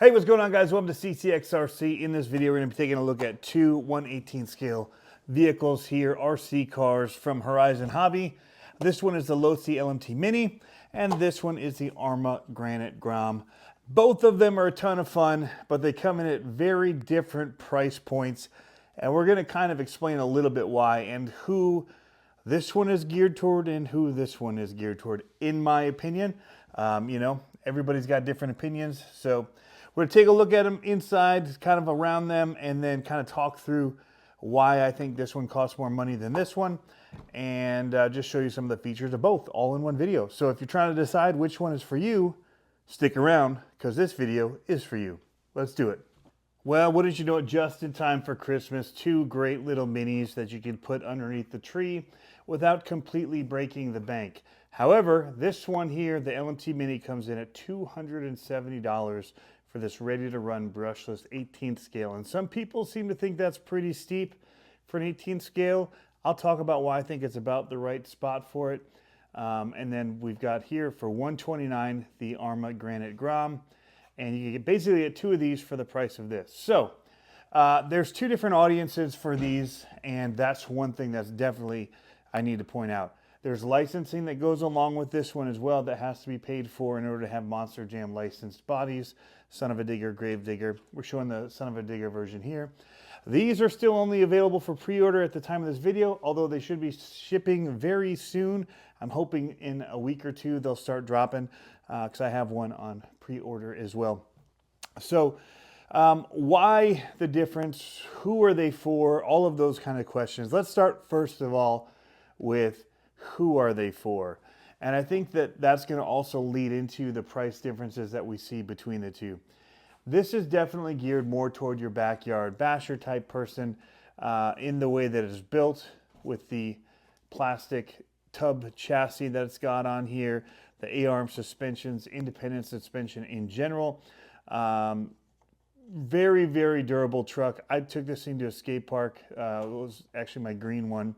Hey, what's going on, guys? Welcome to CCxRC. In this video, we're going to be taking a look at two 1/18 scale vehicles here, RC cars from Horizon Hobby. This one is the Losi LMT Mini, and this one is the ARRMA Granite Grom. Both of them are a ton of fun, but they come in at very different price points, and we're going to kind of explain a little bit why and who this one is geared toward and who this one is geared toward, in my opinion. Everybody's got different opinions, so we're going to take a look at them inside, kind of around them, and then kind of talk through why I think this one costs more money than this one, and just show you some of the features of both, all in one video. So if you're trying to decide which one is for you, stick around, because this video is for you. Let's do it. Well, wouldn't you know it, just in time for Christmas, two great little minis that you can put underneath the tree without completely breaking the bank. However, this one here, the LMT Mini, comes in at $270 for this ready-to-run brushless 18th scale. And some people seem to think that's pretty steep for an 18th scale. I'll talk about why I think it's about the right spot for it. And then we've got here for $129 the ARRMA Granite Grom. And you get basically get two of these for the price of this. So there's two different audiences for these, and that's one thing that's definitely I need to point out. There's licensing that goes along with this one as well that has to be paid for in order to have Monster Jam licensed bodies. Son of a Digger, Grave Digger. We're showing the Son of a Digger version here. These are still only available for pre-order at the time of this video, although they should be shipping very soon. I'm hoping in a week or two they'll start dropping, because I have one on pre-order as well. So why the difference? Who are they for? All of those kind of questions. Let's start first of all with who are they for? And I think that that's going to also lead into the price differences that we see between the two. This is definitely geared more toward your backyard basher type person, in the way that it's built with the plastic tub chassis that it's got on here, the ARRMA suspensions, independent suspension in general. Very, very durable truck. I took this thing to a skate park. It was actually my green one,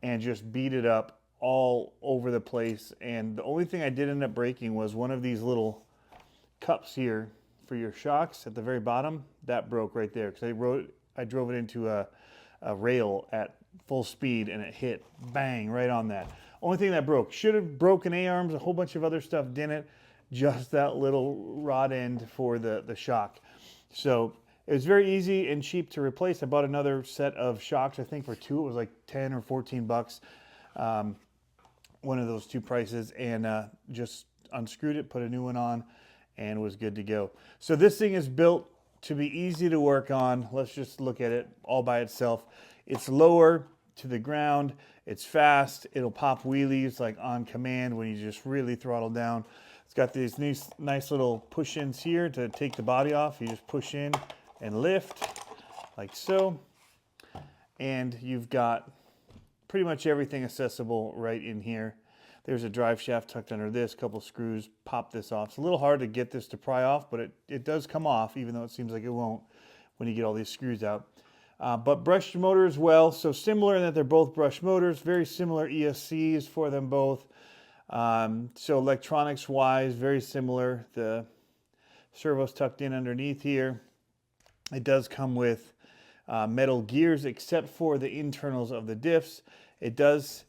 and just beat it up all over the place. And the only thing I did end up breaking was one of these little cups here for your shocks at the very bottom. That broke right there because I drove it into a rail at full speed, and it hit bang right on that. Only thing that broke. Should have broken ARRMs, a whole bunch of other stuff didn't. Just that little rod end for the shock. So it was very easy and cheap to replace. I bought another set of shocks, I think for two. It was like 10 or 14 bucks. One of those two prices, and just unscrewed it, put a new one on, and was good to go. So this thing is built to be easy to work on. Let's just look at it all by itself. It's lower to the ground. It's fast. It'll pop wheelies like on command when you just really throttle down. It's got these nice little push-ins here to take the body off. You just push in and lift like so. And you've got pretty much everything accessible right in here. There's a drive shaft tucked under this, couple screws, pop this off. It's a little hard to get this to pry off, but it does come off, even though it seems like it won't when you get all these screws out. But brushed motor as well, so similar in that they're both brushed motors, very similar ESCs for them both. So electronics wise, very similar. The servo's tucked in underneath here. It does come with metal gears except for the internals of the diffs. It does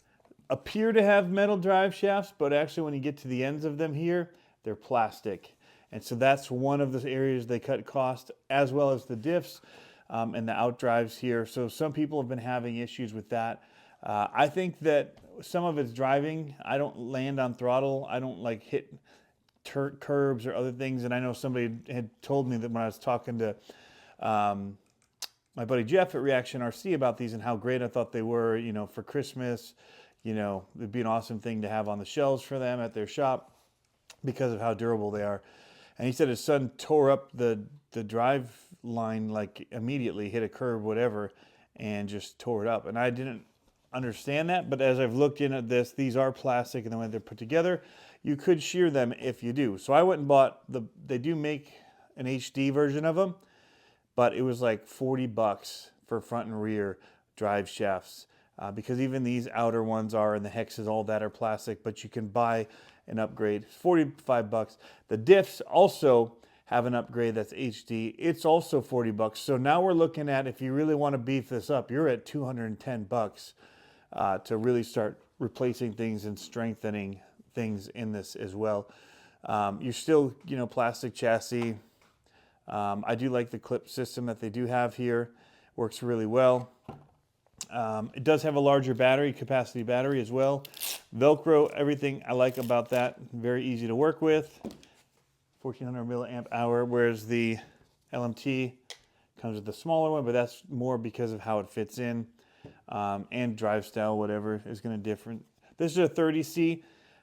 appear to have metal drive shafts, but actually when you get to the ends of them here, they're plastic. And so that's one of the areas they cut cost, as well as the diffs and the outdrives here. So some people have been having issues with that. I think that some of it's driving. I don't land on throttle. I don't like hit curbs or other things. And I know somebody had told me that when I was talking to my buddy Jeff at Reaction RC about these and how great I thought they were, for Christmas. It'd be an awesome thing to have on the shelves for them at their shop because of how durable they are. And he said his son tore up the drive line like immediately, hit a curb, whatever, and just tore it up. And I didn't understand that, but as I've looked in at this, these are plastic, and the way they're put together, you could shear them if you do. So I went and bought they do make an HD version of them, but it was like 40 bucks for front and rear drive shafts. Because even these outer ones are, and the hexes, all that are plastic, but you can buy an upgrade. It's 45 bucks. The diffs also have an upgrade that's HD. It's also 40 bucks. So now we're looking at, if you really want to beef this up, you're at 210 bucks to really start replacing things and strengthening things in this as well. You're still, plastic chassis. I do like the clip system that they do have here. Works really well. It does have a larger battery, capacity battery as well. Velcro, everything I like about that. Very easy to work with. 1400 milliamp hour, whereas the LMT comes with the smaller one, but that's more because of how it fits in and drive style, whatever is going to different. This is a 30C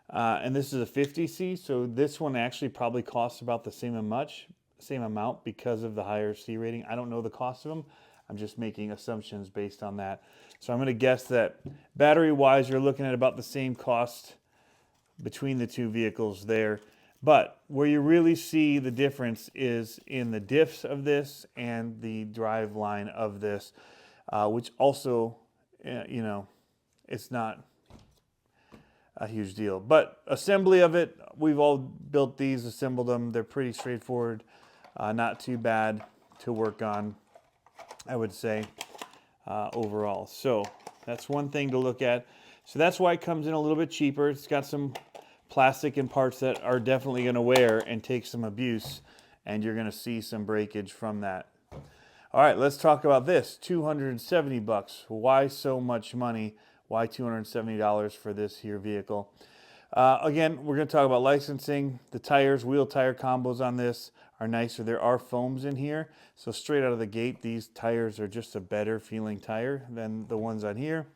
and this is a 50C, so this one actually probably costs about the same amount because of the higher C rating. I don't know the cost of them. I'm just making assumptions based on that. So I'm going to guess that battery-wise, you're looking at about the same cost between the two vehicles there. But where you really see the difference is in the diffs of this and the drive line of this, which also, it's not a huge deal. But assembly of it, we've all built these, assembled them. They're pretty straightforward, not too bad to work on, I would say, overall. So that's one thing to look at. So that's why it comes in a little bit cheaper. It's got some plastic and parts that are definitely going to wear and take some abuse, and you're going to see some breakage from that. All right, let's talk about this. 270 bucks. Why so much money? Why $270 for this here vehicle? Again, we're going to talk about licensing. The tires, wheel tire combos on this are nicer. There are foams in here, so straight out of the gate, these tires are just a better feeling tire than the ones on here.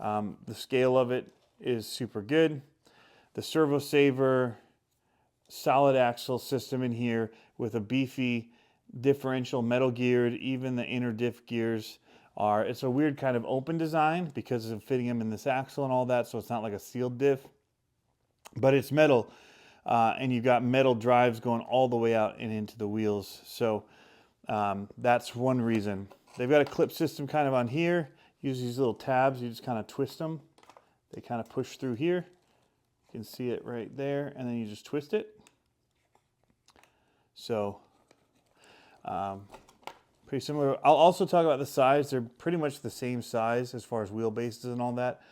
The scale of it is super good. The servo saver, solid axle system in here with a beefy differential, metal geared. Even the inner diff gears are, it's a weird kind of open design because of fitting them in this axle and all that, so it's not like a sealed diff, but it's metal, and you've got metal drives going all the way out and into the wheels. So that's one reason. They've got a clip system kind of on here. Use these little tabs, you just kind of twist them. They kind of push through here. You can see it right there, and then you just twist it. So, pretty similar. I'll also talk about the size. They're pretty much the same size as far as wheelbases and all that.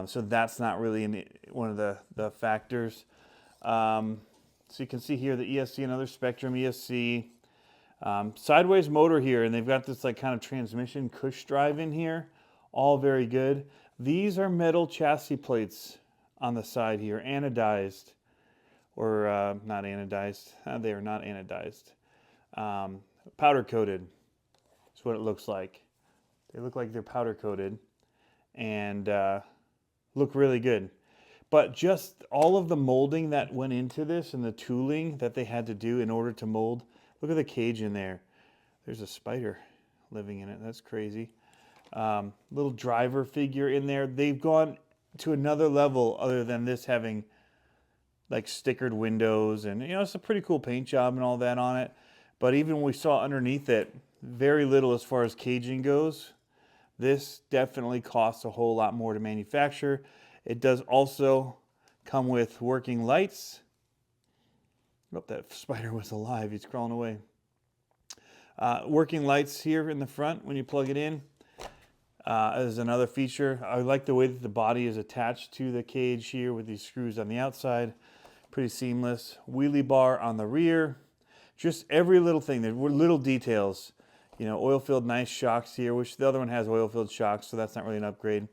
So that's not really one of the factors. So you can see here the ESC, another Spectrum ESC. Sideways motor here, and they've got this like kind of transmission cush drive in here. All very good. These are metal chassis plates on the side here, anodized, or not anodized. They are not anodized. Powder coated. That's what it looks like. They look like they're powder coated and look really good. But just all of the molding that went into this and the tooling that they had to do in order to mold. Look at the cage in there. There's a spider living in it. That's crazy. Little driver figure in there. They've gone to another level other than this having like stickered windows, and it's a pretty cool paint job and all that on it. But even when we saw underneath it, very little as far as caging goes. This definitely costs a whole lot more to manufacture. It does also come with working lights. Oh, that spider was alive. He's crawling away. Working lights here in the front when you plug it in. As another feature. I like the way that the body is attached to the cage here with these screws on the outside. Pretty seamless. Wheelie bar on the rear. Just every little thing. There were little details. Oil-filled nice shocks here, which the other one has oil-filled shocks, so that's not really an upgrade.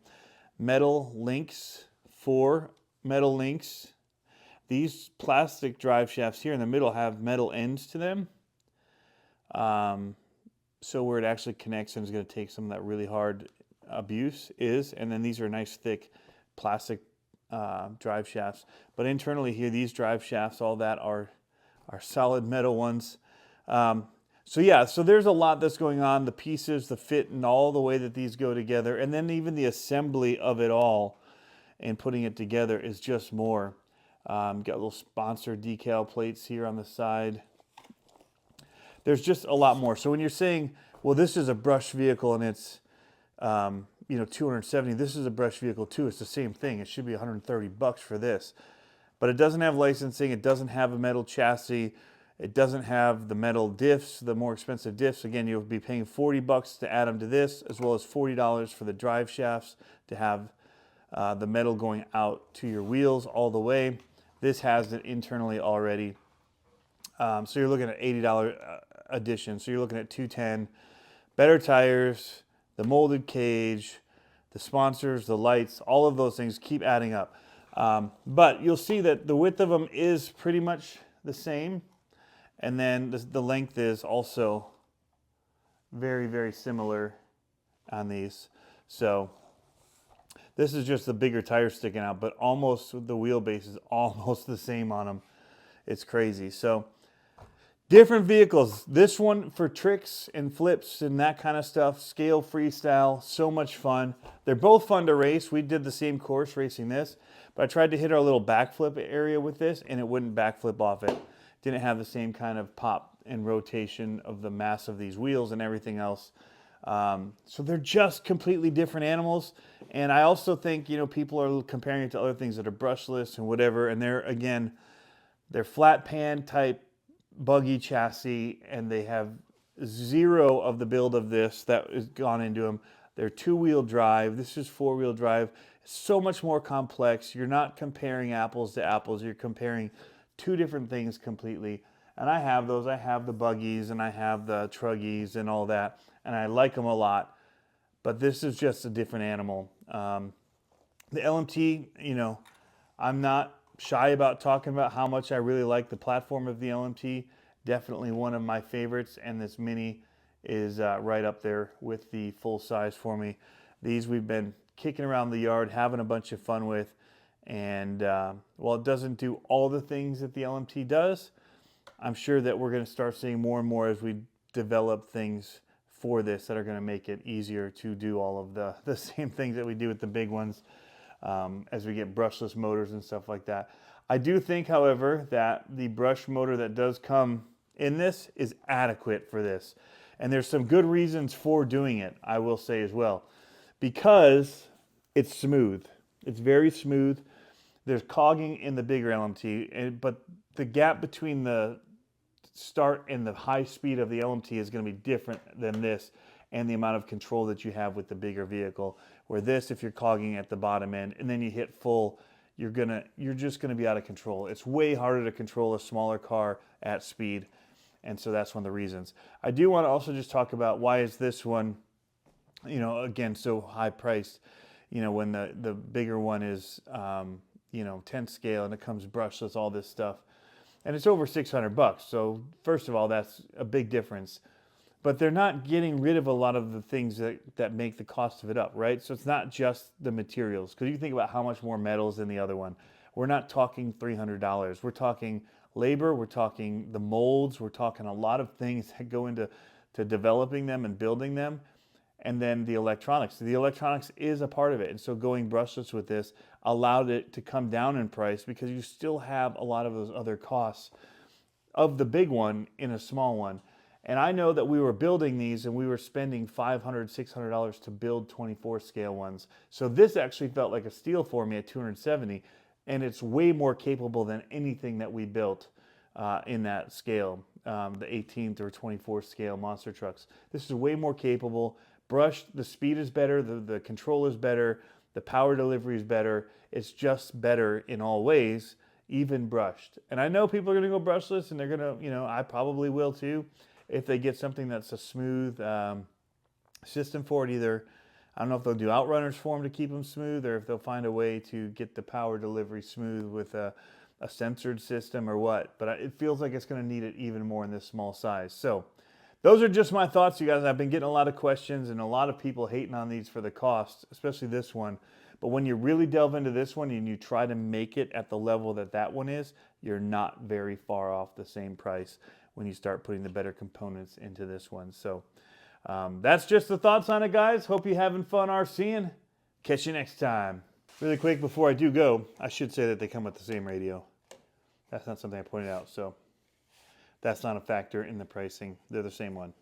Metal links, 4 metal links. These plastic drive shafts here in the middle have metal ends to them. So where it actually connects and is going to take some of that really hard abuse is. And then these are nice thick plastic drive shafts. But internally here, these drive shafts, all that are solid metal ones. So yeah, so there's a lot that's going on. The pieces, the fit, and all the way that these go together. And then even the assembly of it all and putting it together is just more. Got little sponsor decal plates here on the side. There's just a lot more. So when you're saying, well, this is a brush vehicle and it's, 270, this is a brush vehicle too. It's the same thing. It should be 130 bucks for this. But it doesn't have licensing. It doesn't have a metal chassis. It doesn't have the metal diffs, the more expensive diffs. Again, you'll be paying $40 to add them to this, as well as $40 for the drive shafts to have the metal going out to your wheels all the way. This has it internally already. So you're looking at $80 addition. So you're looking at $210. Better tires, the molded cage, the sponsors, the lights, all of those things keep adding up. But you'll see that the width of them is pretty much the same. And then the length is also very, very similar on these. So this is just the bigger tire sticking out, but almost the wheelbase is almost the same on them. It's crazy. So different vehicles. This one for tricks and flips and that kind of stuff. Scale freestyle. So much fun. They're both fun to race. We did the same course racing this, but I tried to hit our little backflip area with this and it wouldn't backflip off it. Didn't have the same kind of pop and rotation of the mass of these wheels and everything else. So they're just completely different animals. And I also think, you know, people are comparing it to other things that are brushless and whatever. And they're flat pan type buggy chassis, and they have zero of the build of this that has gone into them. They're 2-wheel drive. This is 4-wheel drive. It's so much more complex. You're not comparing apples to apples. You're comparing two different things completely. And I have those. I have the buggies and I have the truggies and all that. And I like them a lot. But this is just a different animal. The LMT, you know, I'm not shy about talking about how much I really like the platform of the LMT. Definitely one of my favorites. And this Mini is right up there with the full size for me. These we've been kicking around the yard, having a bunch of fun with. And while it doesn't do all the things that the LMT does, I'm sure that we're going to start seeing more and more as we develop things for this that are going to make it easier to do all of the same things that we do with the big ones as we get brushless motors and stuff like that. I do think, however, that the brush motor that does come in this is adequate for this. And there's some good reasons for doing it, I will say as well. Because it's smooth. It's very smooth. There's cogging in the bigger LMT, but the gap between the start and the high speed of the LMT is going to be different than this, and the amount of control that you have with the bigger vehicle. Where this, if you're cogging at the bottom end and then you hit full, you're just gonna be out of control. It's way harder to control a smaller car at speed, and so that's one of the reasons. I do want to also just talk about why is this one, you know, again, so high priced. You know, when the bigger one is, you know, 10 scale and it comes brushless, all this stuff. And it's over $600. So first of all, that's a big difference. But they're not getting rid of a lot of the things that make the cost of it up, right? So it's not just the materials. Because you think about how much more metal's in the other one. We're not talking $300. We're talking labor. We're talking the molds. We're talking a lot of things that go into developing them and building them. And then the electronics. The electronics is a part of it. And so going brushless with this allowed it to come down in price because you still have a lot of those other costs of the big one in a small one. And I know that we were building these and we were spending $500, $600 to build 24 scale ones. So this actually felt like a steal for me at $270. And it's way more capable than anything that we built in that scale, the 18th or 24 scale monster trucks. This is way more capable. Brushed, the speed is better, the control is better, the power delivery is better. It's just better in all ways, even brushed. And I know people are going to go brushless, and they're going to, you know, I probably will too, if they get something that's a smooth system for it. Either, I don't know if they'll do outrunners for them to keep them smooth, or if they'll find a way to get the power delivery smooth with a censored system or what. But it feels like it's going to need it even more in this small size. So those are just my thoughts, you guys. I've been getting a lot of questions and a lot of people hating on these for the cost, especially this one. But when you really delve into this one and you try to make it at the level that that one is, you're not very far off the same price when you start putting the better components into this one. So that's just the thoughts on it, guys. Hope you're having fun RCing. Catch you next time. Really quick before I do go, I should say that they come with the same radio. That's not something I pointed out, so that's not a factor in the pricing. They're the same one.